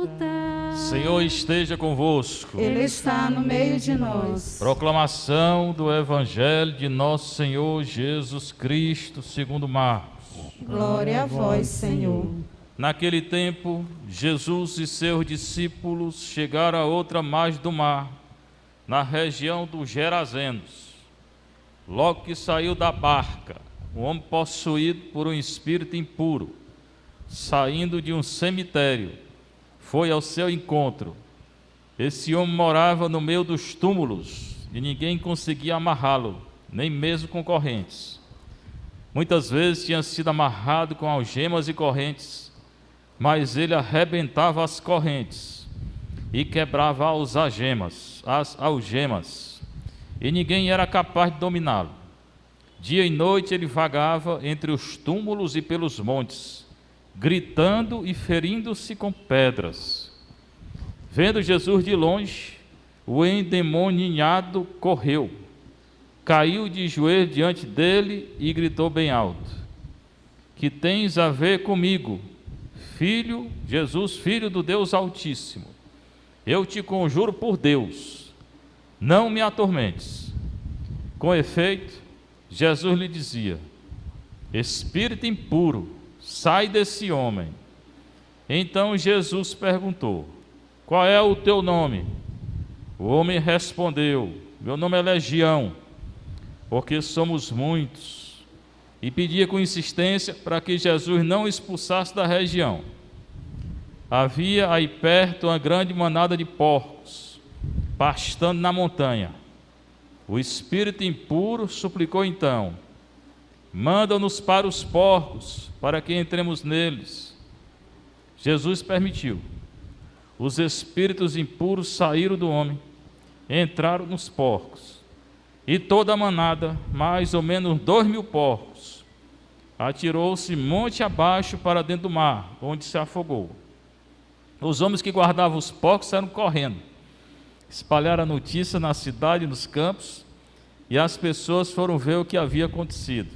voltar. Senhor esteja convosco. Ele está no meio de nós. Proclamação do Evangelho de nosso Senhor Jesus Cristo, segundo Marcos. Glória a vós, Senhor. Naquele tempo, Jesus e seus discípulos chegaram a outra margem do mar, na região dos Gerazenos. Logo que saiu da barca, um homem possuído por um espírito impuro, saindo de um cemitério, foi ao seu encontro. Esse homem morava no meio dos túmulos e ninguém conseguia amarrá-lo, nem mesmo com correntes. Muitas vezes tinha sido amarrado com algemas e correntes, mas ele arrebentava as correntes e quebrava as algemas, e ninguém era capaz de dominá-lo. Dia e noite ele vagava entre os túmulos e pelos montes, gritando e ferindo-se com pedras. Vendo Jesus de longe, o endemoniado correu, caiu de joelhos diante dele e gritou bem alto: que tens a ver comigo, filho, Jesus, filho do Deus Altíssimo? Eu te conjuro por Deus, não me atormentes. Com efeito, Jesus lhe dizia: espírito impuro, sai desse homem. Então Jesus perguntou: qual é o teu nome? O homem respondeu: meu nome é Legião, porque somos muitos. E pedia com insistência para que Jesus não expulsasse da região. Havia aí perto uma grande manada de porcos, pastando na montanha. O espírito impuro suplicou então: manda-nos para os porcos, para que entremos neles. Jesus permitiu. Os espíritos impuros saíram do homem, entraram nos porcos, e toda a manada, mais ou menos 2.000 porcos, atirou-se monte abaixo para dentro do mar, onde se afogou. Os homens que guardavam os porcos saíram correndo, espalharam a notícia na cidade e nos campos, e as pessoas foram ver o que havia acontecido.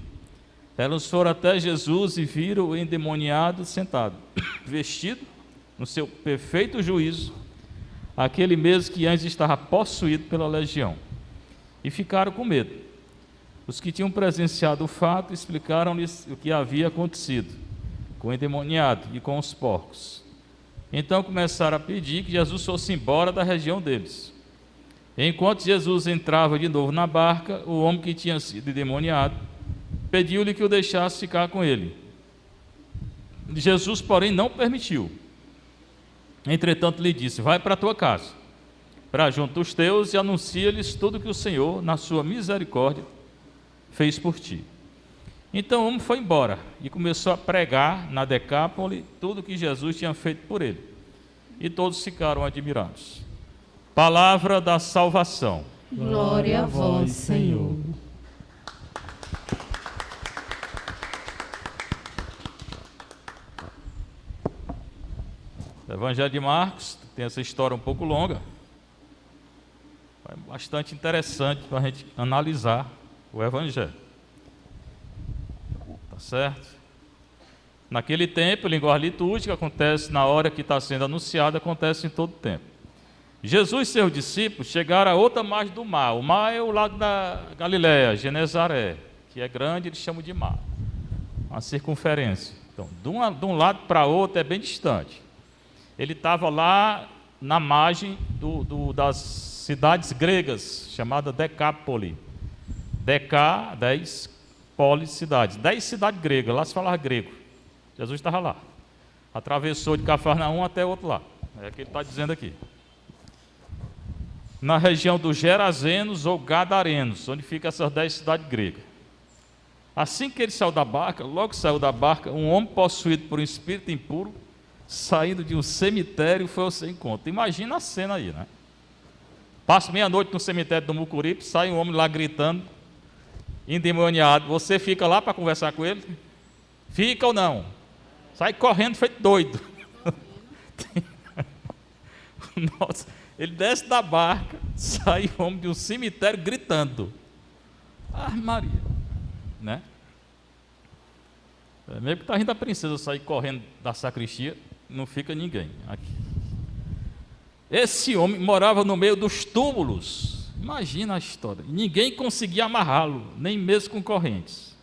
Elas foram até Jesus e viram o endemoniado sentado, vestido no seu perfeito juízo, aquele mesmo que antes estava possuído pela legião, e ficaram com medo. Os que tinham presenciado o fato explicaram-lhes o que havia acontecido com o endemoniado e com os porcos. Então começaram a pedir que Jesus fosse embora da região deles. Enquanto Jesus entrava de novo na barca, o homem que tinha sido endemoniado pediu-lhe que o deixasse ficar com ele. Jesus, porém, não permitiu. Entretanto, lhe disse: vai para a tua casa, para junto dos teus, e anuncia-lhes tudo que o Senhor, na sua misericórdia, fez por ti. Então o homem foi embora e começou a pregar na Decápole tudo que Jesus tinha feito por ele. E todos ficaram admirados. Palavra da salvação. Glória a vós, Senhor. O Evangelho de Marcos tem essa história um pouco longa. É bastante interessante para a gente analisar o Evangelho. Tá certo? Naquele tempo, a linguagem litúrgica acontece na hora que está sendo anunciada, acontece em todo tempo. Jesus e seus discípulos chegaram a outra margem do mar. O mar é o lago da Galileia, Genezaré, que é grande, eles chamam de mar. Uma circunferência. Então, de um lado para outro é bem distante. Ele estava lá na margem das cidades gregas, chamada Decápole. Decá, 10, polis, cidades. 10 cidades gregas, lá se falava grego. Jesus estava lá. Atravessou de Cafarnaum até o outro lado. É o que ele está dizendo aqui. Na região dos Gerazenos ou Gadarenos, onde ficam essas 10 cidades gregas. Assim que ele saiu da barca, logo saiu da barca, um homem possuído por um espírito impuro, saindo de um cemitério, foi ao seu encontro. Imagina a cena aí, né? Passa meia-noite no cemitério do Mucuripe, sai um homem lá gritando, endemoniado. Você fica lá para conversar com ele? Fica ou não? Sai correndo feito doido. Nossa, ele desce da barca, sai o homem de um cemitério gritando. Ah, Maria, né? É mesmo que está rindo da princesa sair correndo da sacristia, não fica ninguém aqui. Esse homem morava no meio dos túmulos. Imagina a história. Ninguém conseguia amarrá-lo, nem mesmo com correntes.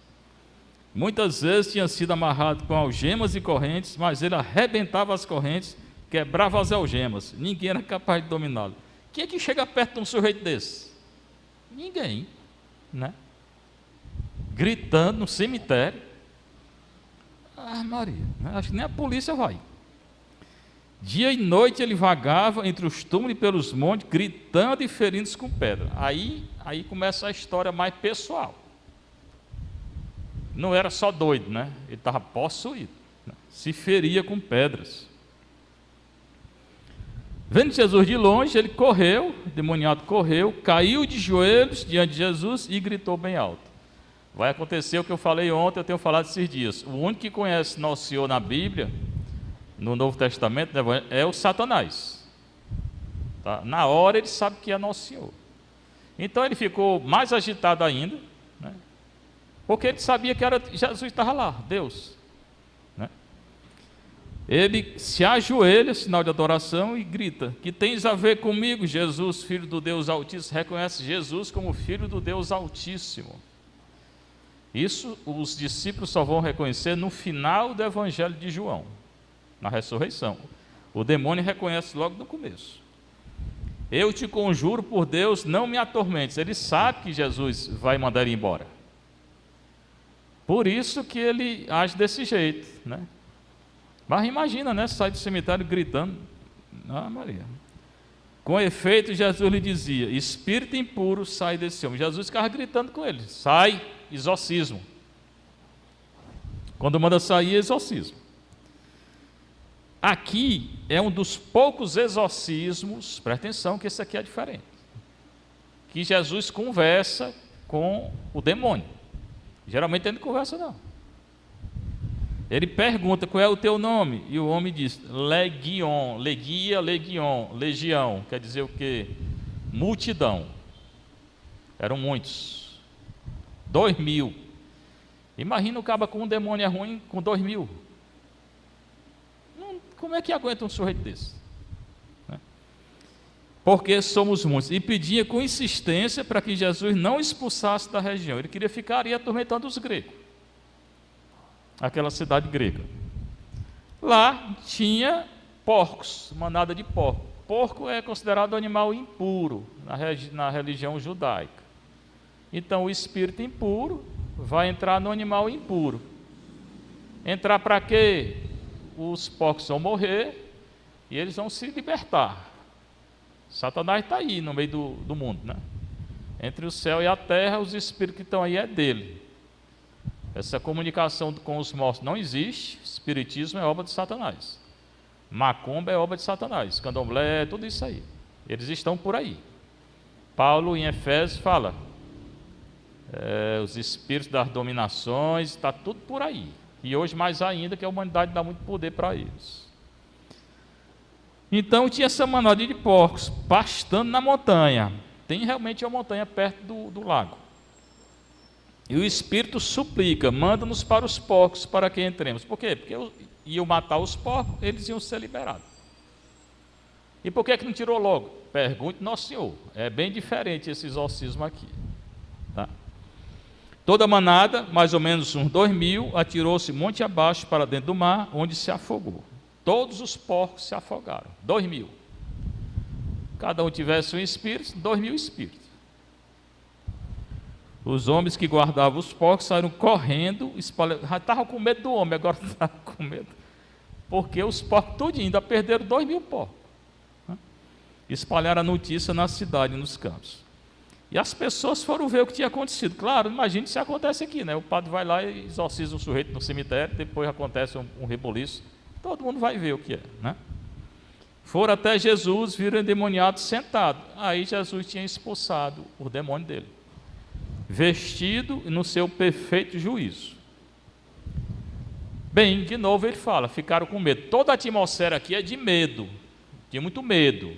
Muitas vezes tinha sido amarrado com algemas e correntes, mas ele arrebentava as correntes, quebrava as algemas. Ninguém era capaz de dominá-lo. Quem é que chega perto de um sujeito desse? Ninguém, né? Gritando no cemitério. Ah, Maria, acho que nem a polícia vai. Dia e noite ele vagava entre os túmulos e pelos montes, gritando e ferindo-se com pedra. Aí começa a história mais pessoal. Não era só doido, né? Ele estava possuído, né? Se feria com pedras. Vendo Jesus de longe, ele correu, o demoniado correu, caiu de joelhos diante de Jesus e gritou bem alto. Vai acontecer o que eu falei ontem, eu tenho falado esses dias. O único que conhece Nosso Senhor na Bíblia, no Novo Testamento, é o Satanás. Tá? Na hora ele sabe que é Nosso Senhor. Então ele ficou mais agitado ainda, né? Porque ele sabia que era Jesus estava lá, Deus, né? Ele se ajoelha, sinal de adoração, e grita: que tens a ver comigo, Jesus, Filho do Deus Altíssimo? Reconhece Jesus como Filho do Deus Altíssimo. Isso os discípulos só vão reconhecer no final do Evangelho de João, na ressurreição. O demônio reconhece logo no começo. Eu te conjuro por Deus, não me atormentes. Ele sabe que Jesus vai mandar ele embora. Por isso que ele age desse jeito, né? Mas imagina, né? Sai do cemitério gritando. Ah, Maria. Com efeito, Jesus lhe dizia: espírito impuro, sai desse homem. Jesus ficava gritando com ele: sai, exorcismo. Quando manda sair, é exorcismo. Aqui é um dos poucos exorcismos, presta atenção que esse aqui é diferente, que Jesus conversa com o demônio. Geralmente ele não conversa, não. Ele pergunta: qual é o teu nome? E o homem diz: legion, legião, quer dizer o quê? Multidão. Eram muitos. 2.000. Imagina o caba com um demônio ruim com 2.000. Como é que aguenta um sujeito desse? Né? Porque somos muitos. E pedia com insistência para que Jesus não expulsasse da região. Ele queria ficar ali atormentando os gregos, aquela cidade grega. Lá tinha porcos, manada de porco. Porco é considerado animal impuro na religião judaica. Então o espírito impuro vai entrar no animal impuro. Entrar para quê? Os porcos vão morrer e eles vão se libertar. Satanás está aí no meio do mundo, né? Entre o céu e a terra, os espíritos que estão aí é dele. Essa comunicação com os mortos não existe. Espiritismo é obra de Satanás. Macumba é obra de Satanás. Candomblé, tudo isso aí. Eles estão por aí. Paulo em Efésios fala: os espíritos das dominações, está tudo por aí. E hoje mais ainda, que a humanidade dá muito poder para eles. Então tinha essa manada de porcos pastando na montanha. Tem realmente uma montanha perto do lago. E o Espírito suplica: manda-nos para os porcos para que entremos. Por quê? Porque iam matar os porcos, eles iam ser liberados. E por que não tirou logo? Pergunte Nosso Senhor. É bem diferente esse exorcismo aqui. Tá? Toda a manada, mais ou menos uns 2.000, atirou-se monte abaixo para dentro do mar, onde se afogou. Todos os porcos se afogaram. 2.000. Cada um tivesse um espírito, 2.000 espíritos. Os homens que guardavam os porcos saíram correndo, já estavam com medo do homem, agora estavam com medo. Porque os porcos tudinho, ainda perderam 2.000 porcos. Espalharam a notícia na cidade, nos campos. E as pessoas foram ver o que tinha acontecido. Claro, imagine se acontece aqui, né? O padre vai lá e exorciza um sujeito no cemitério, depois acontece um reboliço. Todo mundo vai ver o que é, né? Foram até Jesus, viram o endemoniado sentado. Aí Jesus tinha expulsado o demônio dele, vestido no seu perfeito juízo. Bem, de novo ele fala: ficaram com medo. Toda a atmosfera aqui é de medo, tinha muito medo,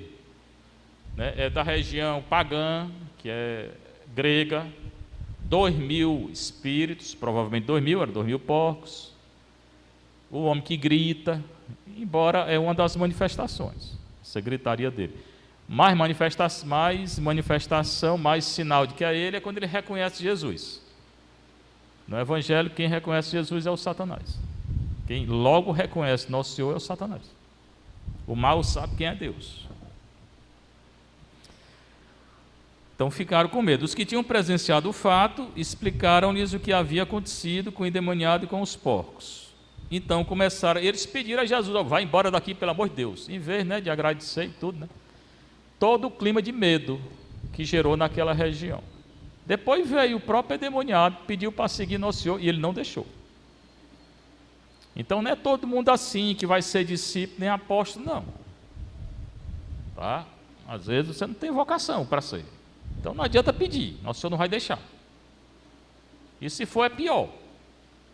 né? É da região pagã, que é grega. 2.000 espíritos, provavelmente 2.000, eram 2.000 porcos. O homem que grita, embora é uma das manifestações. essa gritaria dele. Mais manifestação, mais sinal de que é ele é quando ele reconhece Jesus. No Evangelho, quem reconhece Jesus é o Satanás. Quem logo reconhece Nosso Senhor é o Satanás. O mal sabe quem é Deus. Então ficaram com medo. Os que tinham presenciado o fato, explicaram-lhes o que havia acontecido com o endemoniado e com os porcos. Então começaram, eles pediram a Jesus, vai embora daqui, pelo amor de Deus. Em vez, de agradecer e tudo, todo o clima de medo que gerou naquela região. Depois veio o próprio endemoniado, pediu para seguir Nosso Senhor e ele não deixou. Então não é todo mundo assim que vai ser discípulo nem apóstolo, não. Tá? Às vezes você não tem vocação para ser. Então não adianta pedir, Nosso Senhor não vai deixar. E se for é pior.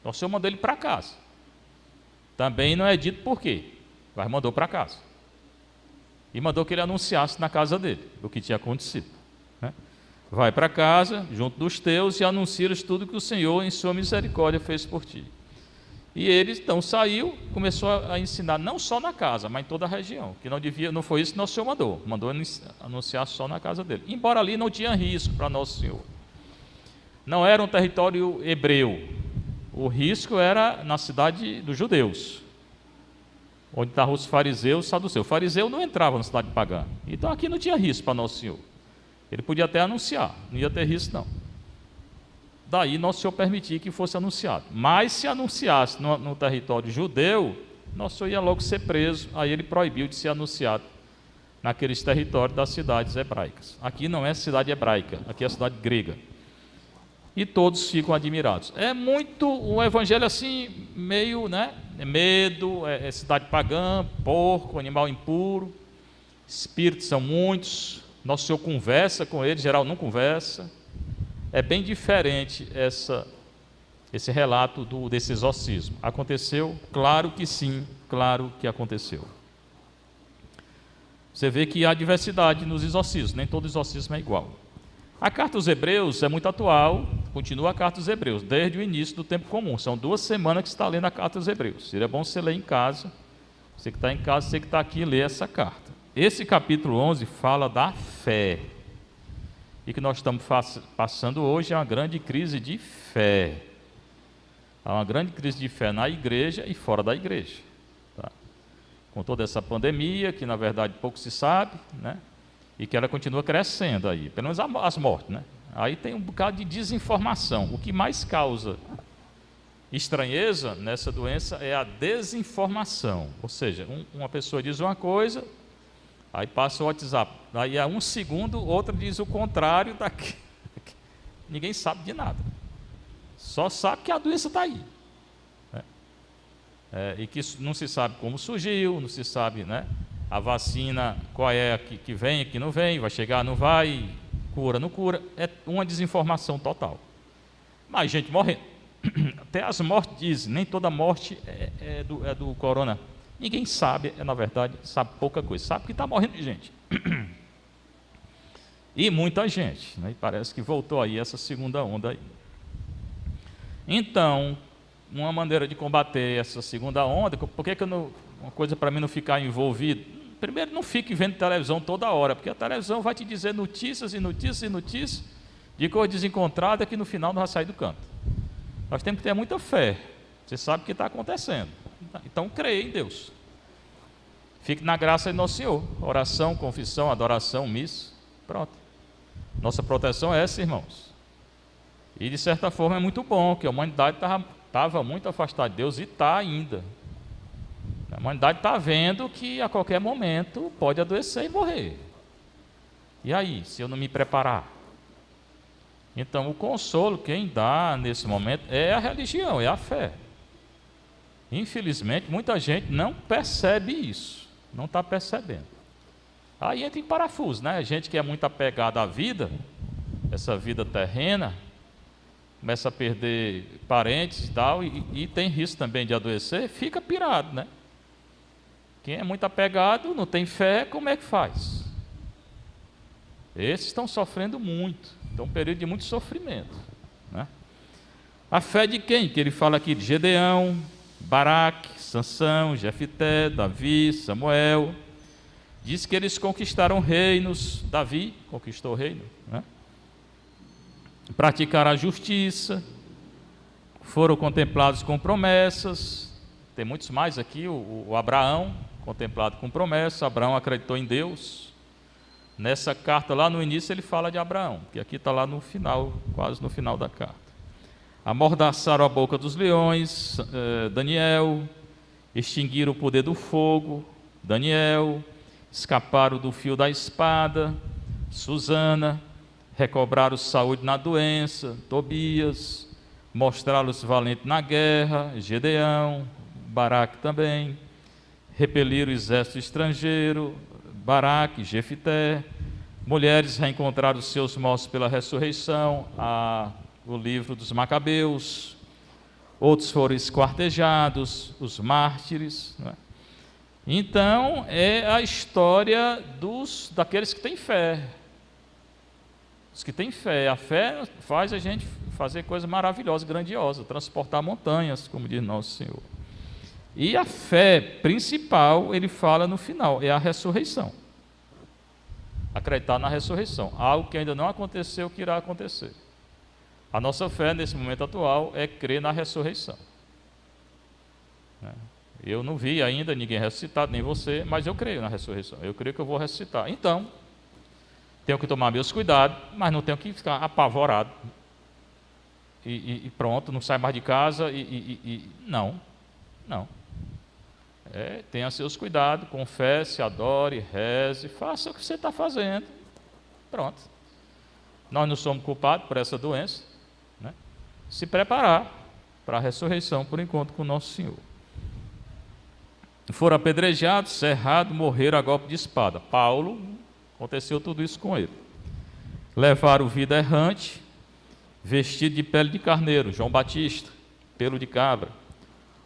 Nosso Senhor mandou ele para casa. Também não é dito por quê, mas mandou para casa. E mandou que ele anunciasse na casa dele o que tinha acontecido. Vai para casa, junto dos teus, e anuncia-lhes tudo que o Senhor, em sua misericórdia, fez por ti. E ele, então, saiu, começou a ensinar, não só na casa, mas em toda a região, que não foi isso que Nosso Senhor mandou anunciar só na casa dele. Embora ali não tinha risco para Nosso Senhor. Não era um território hebreu, o risco era na cidade dos judeus, onde estavam os fariseus e saduceus. O fariseu não entrava na cidade pagã, então aqui não tinha risco para Nosso Senhor. Ele podia até anunciar, não ia ter risco não. Daí Nosso Senhor permitia que fosse anunciado. Mas se anunciasse no território judeu, Nosso Senhor ia logo ser preso, aí ele proibiu de ser anunciado naqueles territórios das cidades hebraicas. Aqui não é cidade hebraica, aqui é cidade grega. E todos ficam admirados. É muito um evangelho assim, meio, medo, é cidade pagã, porco, animal impuro, espíritos são muitos, Nosso Senhor conversa com eles, geral não conversa. É bem diferente esse relato desse exorcismo. Aconteceu? Claro que sim, claro que aconteceu. Você vê que há diversidade nos exorcismos, nem todo exorcismo é igual. A carta aos Hebreus é muito atual, continua a carta aos Hebreus, desde o início do tempo comum. São 2 semanas que você está lendo a carta aos Hebreus. Seria bom você ler em casa, você que está em casa, você que está aqui, ler essa carta. Esse capítulo 11 fala da fé. E que nós estamos passando hoje é uma grande crise de fé. Há uma grande crise de fé na igreja e fora da igreja. Tá? Com toda essa pandemia, que na verdade pouco se sabe, e que ela continua crescendo aí, pelo menos as mortes. Aí tem um bocado de desinformação. O que mais causa estranheza nessa doença é a desinformação. Ou seja, uma pessoa diz uma coisa, aí passa o WhatsApp, aí a 1 segundo, outra diz o contrário daqui. Ninguém sabe de nada. Só sabe que a doença está aí. E que não se sabe como surgiu, não se sabe, a vacina, qual é a que vem, que não vem, vai chegar, não vai, cura, não cura. É uma desinformação total. Mas gente morrendo. Até as mortes dizem, nem toda morte é do corona. Ninguém sabe, na verdade, sabe pouca coisa. Sabe que está morrendo de gente. E muita gente. E parece que voltou aí essa segunda onda aí. Então, uma maneira de combater essa segunda onda, por que uma coisa para mim não ficar envolvido? Primeiro, não fique vendo televisão toda hora, porque a televisão vai te dizer notícias e notícias e notícias de coisa desencontrada que no final não vai sair do canto. Nós temos que ter muita fé. Você sabe o que está acontecendo. Então, creia em Deus. Fique na graça de Nosso Senhor. Oração, confissão, adoração, missa. Pronto. Nossa proteção é essa, irmãos. E, de certa forma, é muito bom, que a humanidade estava muito afastada de Deus e está ainda. A humanidade está vendo que, a qualquer momento, pode adoecer e morrer. E aí, se eu não me preparar? Então, o consolo, quem dá nesse momento, é a religião, é a fé. Infelizmente, muita gente não percebe isso, não está percebendo. Aí entra em parafuso, gente que é muito apegada à vida, essa vida terrena, começa a perder parentes e tal, e tem risco também de adoecer, fica pirado, Quem é muito apegado, não tem fé, como é que faz? Esses estão sofrendo muito, estão um período de muito sofrimento. A fé de quem? Que ele fala aqui de Gedeão, Baraque, Sansão, Jefité, Davi, Samuel. Diz que eles conquistaram reinos, Davi conquistou o reino, né? Praticaram a justiça, foram contemplados com promessas. Tem muitos mais aqui, o Abraão, contemplado com promessa. Abraão acreditou em Deus. Nessa carta lá no início ele fala de Abraão, que aqui está lá no final, quase no final da carta. Amordaçaram a boca dos leões, Daniel. Extinguiram o poder do fogo, Daniel. Escaparam do fio da espada, Susana. Recobraram saúde na doença, Tobias. Mostraram-se valentes na guerra, Gedeão. Baraque também. Repeliram o exército estrangeiro, Baraque, Jefité. Mulheres reencontraram os seus mortos pela ressurreição, o livro dos Macabeus. Outros foram esquartejados, os mártires, né? Então, é a história daqueles que têm fé. Os que têm fé. A fé faz a gente fazer coisas maravilhosas, grandiosas, transportar montanhas, como diz Nosso Senhor. E a fé principal, ele fala no final, é a ressurreição. Acreditar na ressurreição, algo que ainda não aconteceu, que irá acontecer. A nossa fé, nesse momento atual, é crer na ressurreição. Eu não vi ainda ninguém ressuscitado, nem você, mas eu creio na ressurreição. Eu creio que eu vou ressuscitar. Então, tenho que tomar meus cuidados, mas não tenho que ficar apavorado. E pronto, não sai mais de casa. Não. Tenha seus cuidados, confesse, adore, reze, faça o que você está fazendo. Pronto. Nós não somos culpados por essa doença, né? Se preparar para a ressurreição, por encontro com o nosso Senhor. Foram apedrejados, cerrados, morreram a golpe de espada. Paulo, aconteceu tudo isso com ele. Levaram vida errante, vestido de pele de carneiro, João Batista, pelo de cabra.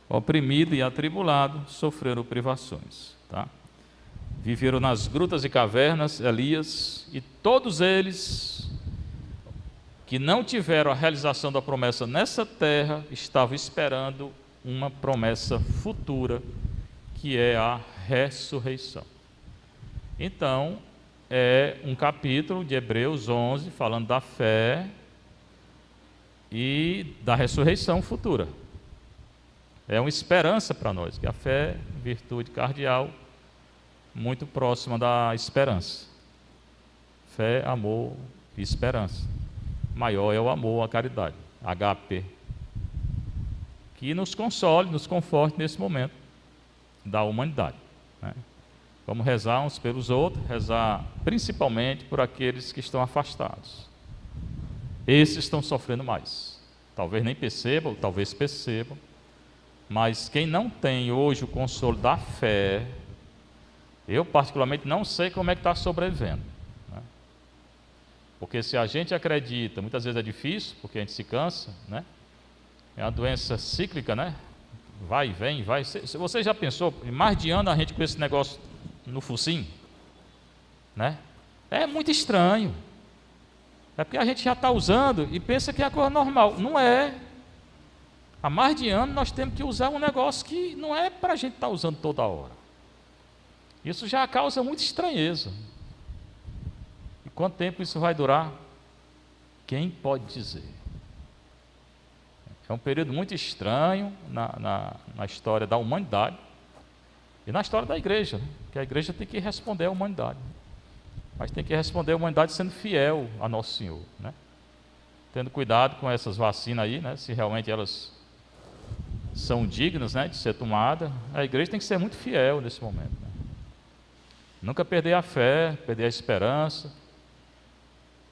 Oprimido e atribulado, sofreram privações. Tá? Viveram nas grutas e cavernas, Elias, e todos eles que não tiveram a realização da promessa nessa terra, estavam esperando uma promessa futura, que é a ressurreição. Então, é um capítulo de Hebreus 11, falando da fé e da ressurreição futura. É uma esperança para nós, que a fé é virtude cardeal, muito próxima da esperança. Fé, amor e esperança. Maior é o amor, a caridade, HP. Que nos console, nos conforte nesse momento da humanidade, né? Vamos rezar uns pelos outros, rezar principalmente por aqueles que estão afastados. Esses estão sofrendo mais. Talvez nem percebam, talvez percebam. Mas quem não tem hoje o consolo da fé, eu particularmente não sei como é que está sobrevivendo, né? Porque se a gente acredita, muitas vezes é difícil, porque a gente se cansa, né? É uma doença cíclica, né? Vai, vem, vai. Você já pensou, mais de ano a gente com esse negócio no focinho, né? É muito estranho. É porque a gente já está usando e pensa que é a coisa normal. Não é. Há mais de ano nós temos que usar um negócio que não é para a gente estar usando toda hora. Isso já causa muita estranheza. E quanto tempo isso vai durar? Quem pode dizer? É um período muito estranho na história da humanidade e na história da igreja, né? Que a igreja tem que responder à humanidade. Mas tem que responder à humanidade sendo fiel a Nosso Senhor, né? Tendo cuidado com essas vacinas aí, né? Se realmente elas são dignas, né, de ser tomada. A igreja tem que ser muito fiel nesse momento, né? Nunca perder a fé, perder a esperança.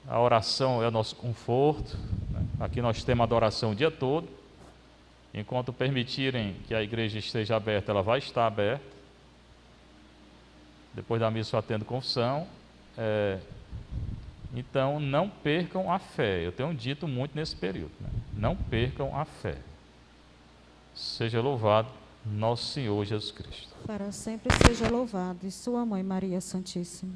A oração é o nosso conforto, né? Aqui nós temos adoração o dia todo. Enquanto permitirem que a igreja esteja aberta, ela vai estar aberta. Depois da missa eu atendo confissão. Então não percam a fé. Eu tenho dito muito nesse período, né? Não percam a fé. Seja louvado nosso Senhor Jesus Cristo. Para sempre seja louvado, e sua Mãe Maria Santíssima.